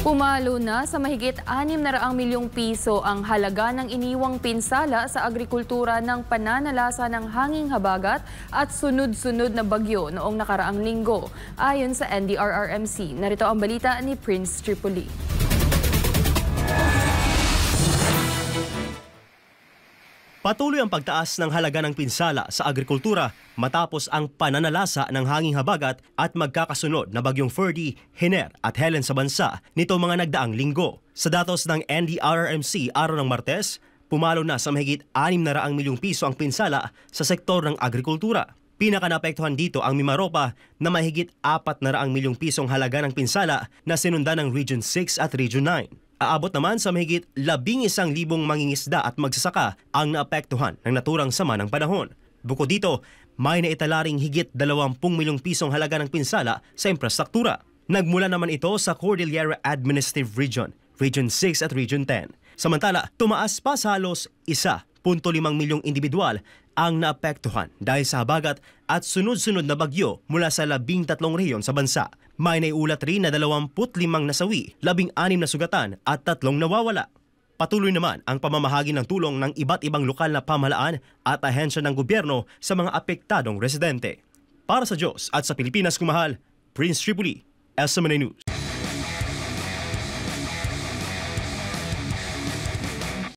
Pumalo na sa mahigit 600 milyong piso ang halaga ng iniwang pinsala sa agrikultura ng pananalasa ng hanging habagat at sunod-sunod na bagyo noong nakaraang linggo, ayon sa NDRRMC. Narito ang balita ni Prince Tripoli. Patuloy ang pagtaas ng halaga ng pinsala sa agrikultura matapos ang pananalasa ng hanging habagat at magkakasunod na bagyong Ferdy, Hiner at Helen sa bansa nito mga nagdaang linggo. Sa datos ng NDRRMC araw ng Martes, pumalo na sa mahigit 600 milyong piso ang pinsala sa sektor ng agrikultura. Pinaka-naapektuhan dito ang Mimaropa na mahigit 400 milyong pisong halaga ng pinsala na sinundan ng Region 6 at Region 9. Aabot naman sa mahigit 11,000 mangingisda at magsasaka ang naapektuhan ng naturang sama ng panahon. Bukod dito, may naitala ring higit 20 milyong pisong halaga ng pinsala sa infrastruktura. Nagmula naman ito sa Cordillera Administrative Region, Region 6 at Region 10. Samantala, tumaas pa sa halos 1.5 milyong individual ang naapektuhan dahil sa habagat at sunod-sunod na bagyo mula sa 13 rehiyon sa bansa. May naiulat rin na 25 nasawi, 16 na sugatan at 3 nawawala. Patuloy naman ang pamamahagi ng tulong ng iba't ibang lokal na pamahalaan at ahensya ng gobyerno sa mga apektadong residente. Para sa Diyos at sa Pilipinas kumahal, Prince Tripoli, SMNA News.